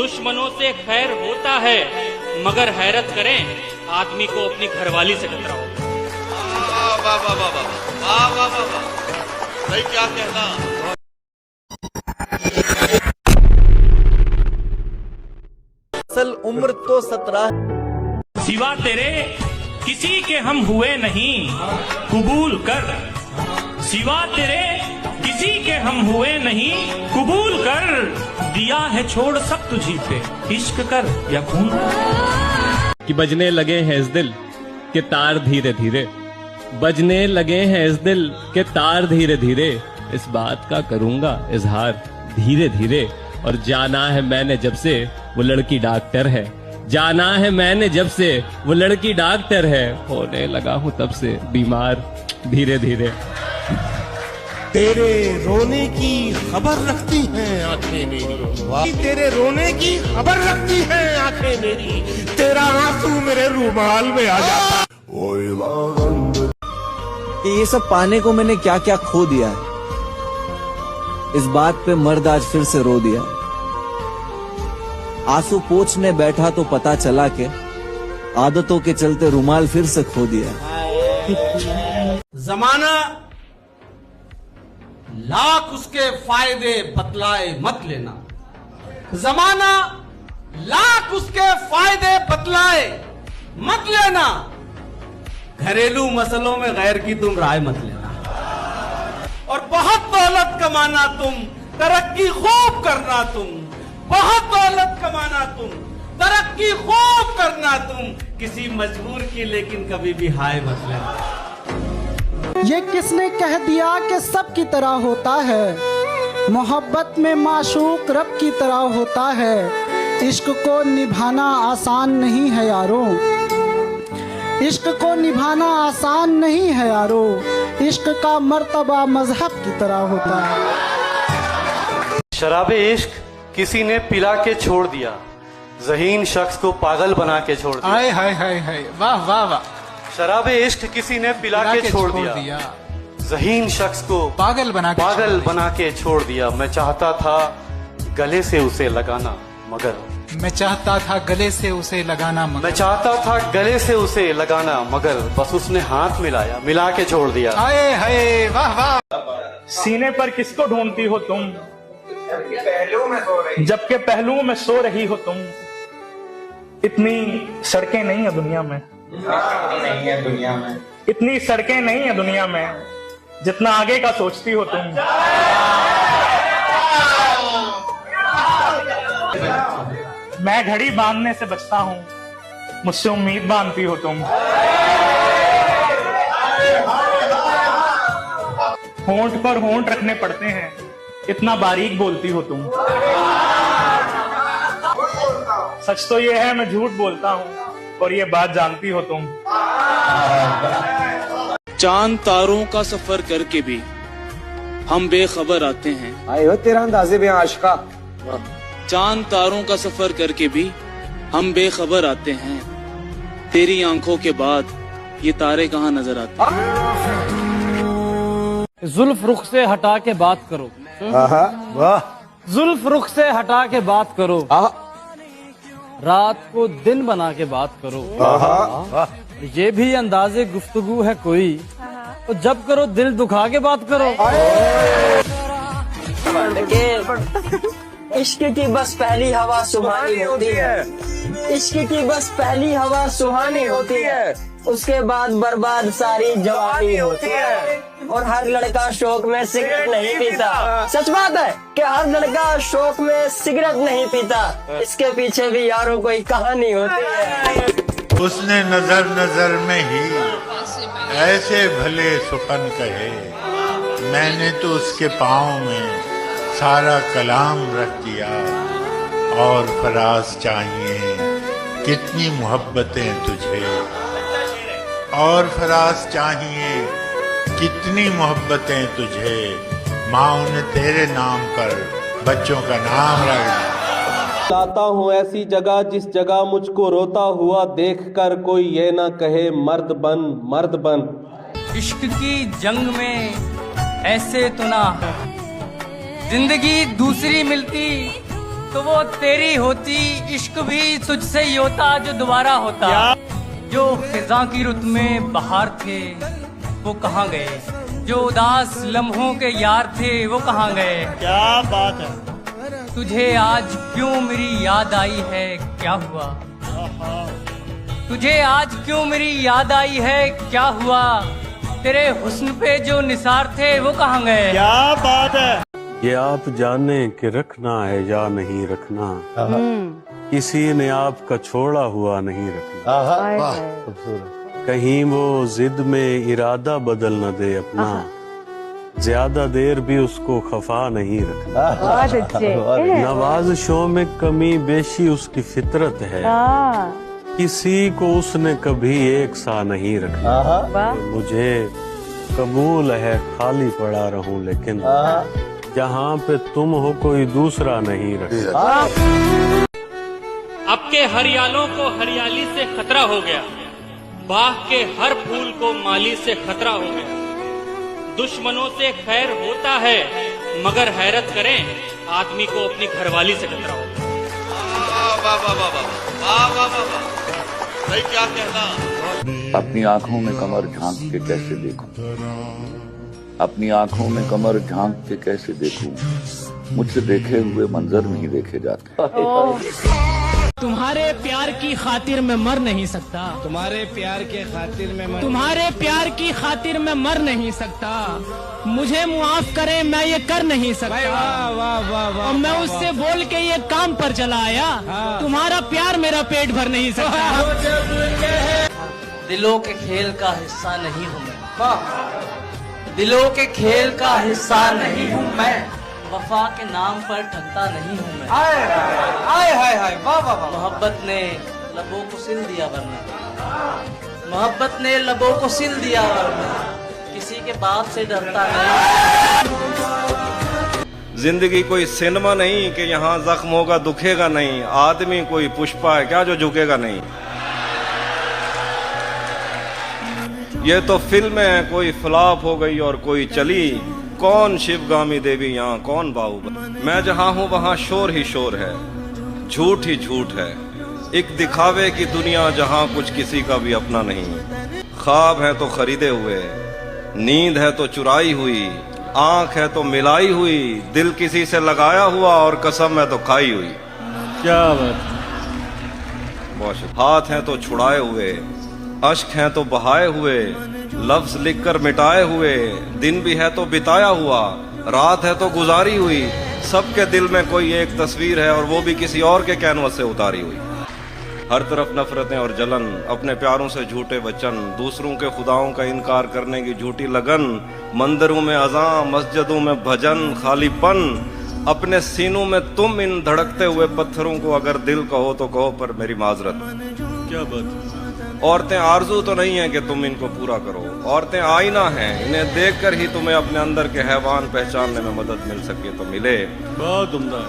दुश्मनों से खैर होता है, मगर हैरत करें आदमी को अपनी घरवाली से खतरा होता है। वाह वाह वाह वाह वाह वाह वाह वाह, भाई क्या कहना। असल उम्र तो 17। सिवा तेरे किसी के हम हुए नहीं, कबूल कर। सिवा तेरे किसी के हम हुए नहीं, कबूल कर। दिया है छोड़ सब तुझी पे, इश्क कर या खून कर। कि बजने लगे हैं इस दिल के तार धीरे धीरे, बजने लगे हैं इस दिल के तार धीरे धीरे। इस बात का करूंगा इजहार धीरे धीरे। और जाना है मैंने जब से वो लड़की डॉक्टर है, जाना है मैंने जब से वो लड़की डॉक्टर है। होने लगा हूं तब से बीमार धीरे धीरे। तेरे रोने की खबर रखती हैं आंखें मेरी, तेरे रोने की खबर रखती हैं आंखें मेरी। तेरा आंसू मेरे रुमाल में आ जाता। कि ये सब पाने को मैंने क्या क्या खो दिया है, इस बात पे मर्द आज फिर से रो दिया। आंसू पोंछने बैठा तो पता चला के आदतों के चलते रुमाल फिर से खो दिया। जमाना लाख उसके फायदे बतलाए मत लेना, जमाना लाख उसके फायदे बतलाए मत लेना। घरेलू मसलों में गैर की तुम राय मत लेना। और बहुत दौलत कमाना तुम, तरक्की खूब करना तुम। बहुत दौलत कमाना तुम, तरक्की खूब करना तुम। किसी मजबूर की लेकिन कभी भी हाय मत लेना। ये किसने कह दिया कि सब की तरह होता है, मोहब्बत में माशूक रब की तरह होता है। इश्क को निभाना आसान नहीं है यारो, इश्क को निभाना आसान नहीं है यारो। इश्क का मर्तबा मजहब की तरह होता है। शराबे इश्क किसी ने पिला के छोड़ दिया, ज़हीन शख्स को पागल बना के छोड़ दिया। हाय हाय हाय हाय, वाह वाह वाह। शराबे इश्क किसी ने पिला के छोड़ दिया, ज़हीन शख्स को पागल बना के छोड़ दिया। मैं चाहता था गले से उसे लगाना मगर, मैं चाहता था गले से उसे लगाना मगर, मैं चाहता था गले से उसे लगाना मगर, बस उसने हाथ मिलाया, मिला के छोड़ दिया। हाय हाय, वाह वाह। सीने पर किसको ढूंढती हो तुम, जबकि पहलुओं में सो रही हो तुम। इतनी सड़कें नहीं है दुनिया में, इतनी सड़कें नहीं है दुनिया में, जितना आगे का सोचती हो तुम। मैं घड़ी बांधने से बचता हूँ, मुझसे उम्मीद बांधती हो तुम। होंठ पर होंठ रखने पड़ते हैं, इतना बारीक बोलती हो तुम। सच तो ये है मैं झूठ बोलता हूँ और ये बात जानती हो तुम। चांद तारों का सफर करके भी हम बेखबर आते हैं। आए हो तेरा अंदाजे में आशिका। चांद तारों का सफर करके भी हम बेखबर आते हैं। तेरी आंखों के बाद ये तारे कहाँ नजर आते हैं। जुल्फ रुख से हटा के बात करो, वाह। जुल्फ रुख से हटा के बात करो, रात को दिन बना के बात करो। ये भी अंदाजे गुफ्तगू है कोई, तो जब करो दिल दुखा के बात करो। इश्क की बस पहली हवा सुहानी होती है, इश्क की बस पहली हवा सुहानी होती है। उसके बाद बर्बाद सारी जवानी होती है। और हर लड़का शौक में सिगरेट नहीं पीता। सच बात है कि हर लड़का शौक में सिगरेट नहीं पीता। इसके पीछे भी यारों कोई कहानी होती है। उसने नजर नजर में ही ऐसे भले सुखन कहे, मैंने तो उसके पाँव में सारा कलाम रख दिया। और फराज चाहिए कितनी मोहब्बतें तुझे, और फराज चाहिए कितनी मोहब्बतें तुझे। माँ ने तेरे नाम पर बच्चों का नाम रख दिया। लाता हूँ ऐसी जगह जिस जगह मुझको रोता हुआ देखकर कोई ये ना कहे मर्द बन मर्द बन। इश्क की जंग में ऐसे तो ना जिंदगी दूसरी मिलती तो वो तेरी होती, इश्क भी तुझसे ही होता जो दोबारा होता। जो खिजा की रुत में बहार थे वो कहाँ गए, जो उदास लम्हों के यार थे वो कहाँ गए। क्या बात है। तुझे आज क्यों मेरी याद आई है, क्या हुआ। तुझे आज क्यों मेरी याद आई है, क्या हुआ। तेरे हुस्न पे जो निसार थे वो कहाँ गए। क्या बात है। ये आप जाने कि रखना है या नहीं रखना, किसी ने आपका छोड़ा हुआ नहीं रखना। कहीं वो जिद में इरादा बदल न दे अपना, ज्यादा देर भी उसको खफा नहीं रखना। नवाज़िशों में कमी बेशी उसकी फितरत है, किसी को उसने कभी एक सा नहीं रखना। मुझे कबूल है खाली पड़ा रहूं, लेकिन जहाँ पे तुम हो कोई दूसरा नहीं रखता। अब के हरियालों को हरियाली से खतरा हो गया, बाग के हर फूल को माली से खतरा हो गया। दुश्मनों से खैर होता है, मगर हैरत करें आदमी को अपनी घरवाली से खतरा हो गया। वाह वाह वाह वाह वाह वाह वाह, भाई क्या कहना। अपनी आंखों में कमर झांक के कैसे देखूं, अपनी आंखों में कमर झांक के कैसे देखूं, मुझसे देखे हुए मंजर नहीं देखे जाते। तुम्हारे प्यार की खातिर मैं मर नहीं सकता, तुम्हारे प्यार के खातिर मैं तुम्हारे प्यार की खातिर मैं मर नहीं सकता। मुझे मुआफ करें मैं ये कर नहीं सकता। वाह वाह वाह वाह। और मैं उससे बोल के ये काम पर चला आया, तुम्हारा प्यार मेरा पेट भर नहीं सकता। दिलों के खेल का हिस्सा नहीं हूँ मैं, दिलों के खेल का हिस्सा नहीं हूँ मैं, वफा के नाम पर ठगता नहीं हूँ मैं। आए हाय हाय वाह वाह वाह। मोहब्बत ने लबों को सिल दिया वरना, मोहब्बत ने लबों को सिल दिया वरना, किसी के बाप से डरता नहीं। जिंदगी कोई सिनेमा नहीं कि यहाँ जख्म होगा दुखेगा नहीं, आदमी कोई पुष्पा है क्या जो झुकेगा नहीं। ये तो फिल्म है, कोई फ्लॉप हो गई और कोई चली, कौन शिवगामी देवी यहाँ कौन बाहुबली। मैं जहाँ हूँ वहाँ शोर ही शोर है, झूठ ही झूठ है, एक दिखावे की दुनिया जहाँ कुछ किसी का भी अपना नहीं। ख्वाब है तो खरीदे हुए, नींद है तो चुराई हुई, आंख है तो मिलाई हुई, दिल किसी से लगाया हुआ और कसम है तो खाई हुई। क्या बात। हाथ है तो छुड़ाए हुए, अश्क हैं तो बहाए हुए, लफ्ज लिखकर मिटाए हुए, दिन भी है तो बिताया हुआ, रात है तो गुजारी हुई, सबके दिल में कोई एक तस्वीर है और वो भी किसी और के कैनवस से उतारी हुई। हर तरफ नफरतें और जलन, अपने प्यारों से झूठे वचन, दूसरों के खुदाओं का इनकार करने की झूठी लगन, मंदिरों में अज़ां मस्जिदों में भजन, खालीपन, अपने सीनों में तुम इन धड़कते हुए पत्थरों को अगर दिल कहो तो कहो पर मेरी माजरत। क्या बात। औरतें आरजू तो नहीं है कि तुम इनको पूरा करो, औरतें आईना हैं, इन्हें देखकर ही तुम्हें अपने अंदर के हैवान पहचानने में मदद मिल सके तो मिले। बहुत उम्दा।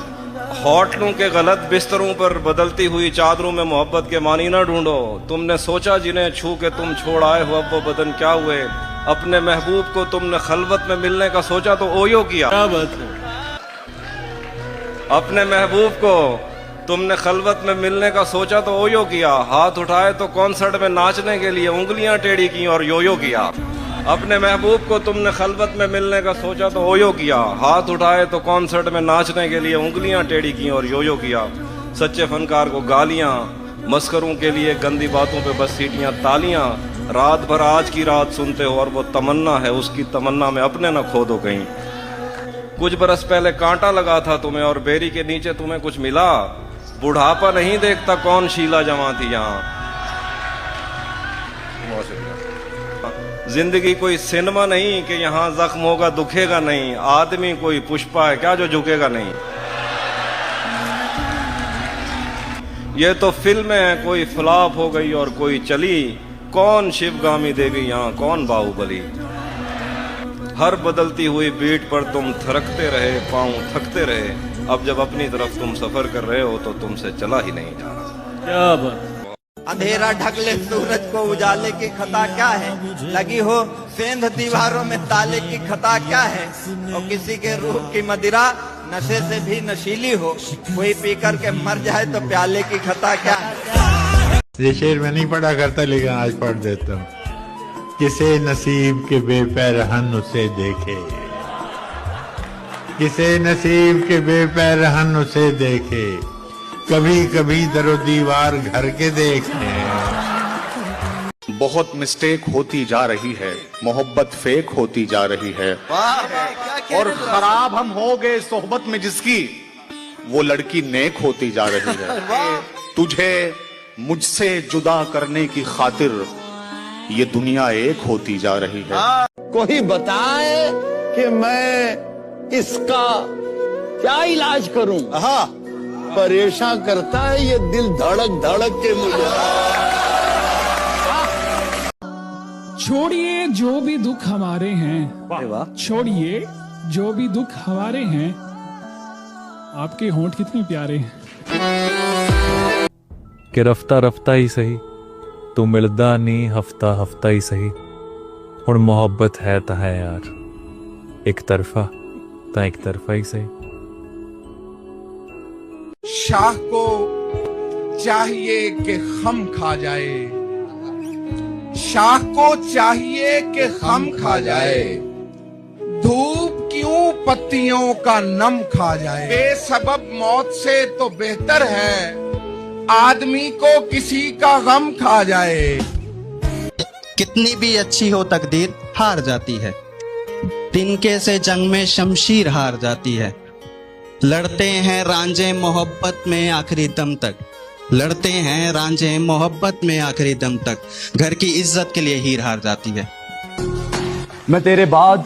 होटलों के गलत बिस्तरों पर बदलती हुई चादरों में मोहब्बत के मानी न ढूंढो, तुमने सोचा जिन्हें छू के तुम छोड़ आए हो अब वो बदन क्या हुए। अपने महबूब को तुमने खलवत में मिलने का सोचा तो ओयो किया। क्या बात है। अपने महबूब को तुमने खलवत में मिलने का सोचा तो ओयो किया, हाथ उठाए तो कॉन्सर्ट में नाचने के लिए उंगलियां टेढ़ी की और योयो किया। अपने महबूब को तुमने खलवत में मिलने का सोचा तो ओयो किया, हाथ उठाए तो कॉन्सर्ट में नाचने के लिए उंगलियां टेढ़ी की और योयो किया। सच्चे फनकार को गालियां, मस्करों के लिए गंदी बातों पे बस सीटियां तालियां, रात भर आज की रात सुनते हो और वो तमन्ना है, उसकी तमन्ना में अपने न खो दो कहीं। कुछ बरस पहले कांटा लगा था तुम्हें और बेरी के नीचे तुम्हें कुछ मिला, बुढ़ापा नहीं देखता कौन शीला जवां थी यहाँ। जिंदगी कोई सिनेमा नहीं कि यहाँ जख्म होगा दुखेगा नहीं, आदमी कोई पुष्पा है क्या जो झुकेगा नहीं। ये तो फिल्म है, कोई फ्लॉप हो गई और कोई चली, कौन शिवगामी देवी यहाँ कौन बाहुबली। हर बदलती हुई बीट पर तुम थरकते रहे, पांव थकते रहे, अब जब अपनी तरफ तुम सफर कर रहे हो तो तुमसे चला ही नहीं जा रहा। क्या बात। अंधेरा ढक ले सूरज को, उजाले की खता क्या है, लगी हो सेंध दीवारों में ताले की खता क्या है, और किसी के रूह की मदिरा नशे से भी नशीली हो, कोई पीकर के मर जाए तो प्याले की खता क्या है। ये शेर मैं नहीं पढ़ा करता लेकिन आज पढ़ देता हूँ। किसे नसीब के बेपैरहन उसे देखे, किसे नसीब के बेपैरहन उसे देखे, कभी कभी दरो दीवार घर के देखे। बहुत मिस्टेक होती जा रही है, मोहब्बत फेक होती जा रही है, और खराब हम हो गए सोहबत में जिसकी, वो लड़की नेक होती जा रही है। तुझे मुझसे जुदा करने की खातिर ये दुनिया एक होती जा रही है। कोई बताए कि मैं इसका क्या इलाज करूं? हाँ, परेशान करता है ये दिल धड़क धड़क के मुझे। छोड़िए जो भी दुख हमारे हैं, छोड़िए जो भी दुख हमारे हैं, आपके होंठ कितने प्यारे हैं। कि रफ्ता रफ्ता ही सही तू मिलदा नहीं, हफ्ता हफ्ता ही सही, हुण मोहब्बत है ता है यार, एक तरफा ता एक तरफा ही सही। शाह को चाहिए कि खम खा जाए, शाह को चाहिए कि खम खा जाए, धूप क्यों पत्तियों का नम खा जाए। बेसबब मौत से तो बेहतर है आदमी को किसी का गम खा जाए। कितनी भी अच्छी हो तकदीर हार जाती है, तिनके से जंग में शमशीर हार जाती है। लड़ते हैं रांझे मोहब्बत में आखिरी दम तक, लड़ते हैं रांझे मोहब्बत में आखिरी दम तक, घर की इज्जत के लिए हीर हार जाती है। मैं तेरे बाद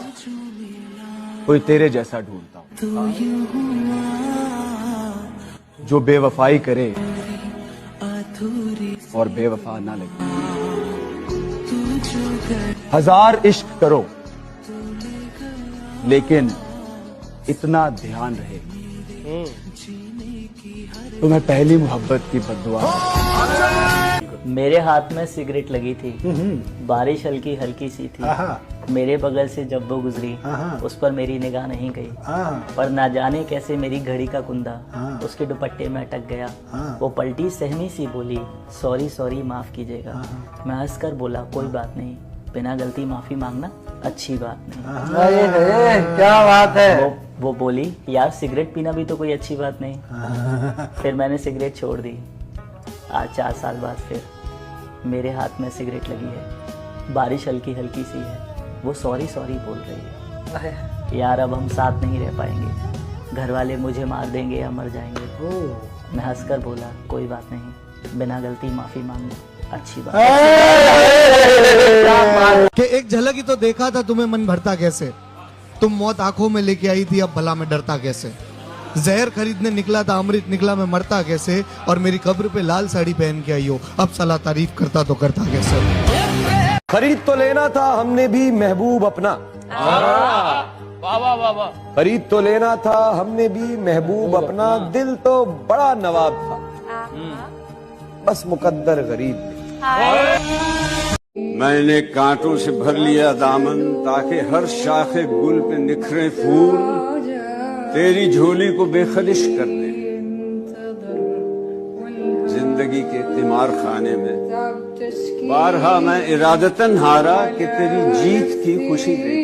कोई तेरे जैसा ढूंढता हूँ, जो बेवफाई करे और बेवफा ना लगे। हजार इश्क करो लेकिन इतना ध्यान रहे तुम्हें पहली मोहब्बत की बद्दुआ। मेरे हाथ में सिगरेट लगी थी, बारिश हल्की हल्की सी थी, मेरे बगल से जब वो गुजरी उस पर मेरी निगाह नहीं गई, पर ना जाने कैसे मेरी घड़ी का कुंदा उसके दुपट्टे में अटक गया। वो पलटी सहमी सी बोली, सॉरी सॉरी माफ कीजिएगा। मैं हंसकर बोला, कोई बात नहीं, बिना गलती माफी मांगना अच्छी बात नहीं। क्या बात है। वो बोली, यार सिगरेट पीना भी तो कोई अच्छी बात नहीं। फिर मैंने सिगरेट छोड़ दी। आज 4 साल बाद फिर मेरे हाथ में सिगरेट लगी है, बारिश हल्की हल्की सी है, वो सॉरी सॉरी बोल रही है। यार अब हम साथ नहीं रह पाएंगे, घर वाले मुझे मार देंगे या मर जाएंगे। मैं हंसकर बोला, कोई बात नहीं, बिना गलती माफी मांगना अच्छी बात कि एक झलक ही तो देखा था, तुम्हें मन भरता कैसे, तुम मौत आंखों में लेके आई थी, अब भला में डरता कैसे। जहर खरीदने निकला था, अमृत निकला, मैं मरता कैसे, और मेरी कब्र पे लाल साड़ी पहन के आई हो, अब सलाह तारीफ करता तो करता कैसे। खरीद तो लेना था हमने भी महबूब अपना, खरीद तो लेना था हमने भी महबूब अपना, दिल तो बड़ा नवाब था, बस मुकद्दर गरीब। मैंने कांटों से भर लिया दामन, ताकि हर शाखे गुल पे निखरे फूल, तेरी झोली को बेखदिश कर दे। जिंदगी के तिमार खाने में बारहा मैं इरादतन हारा, कि तेरी जीत की खुशी दे।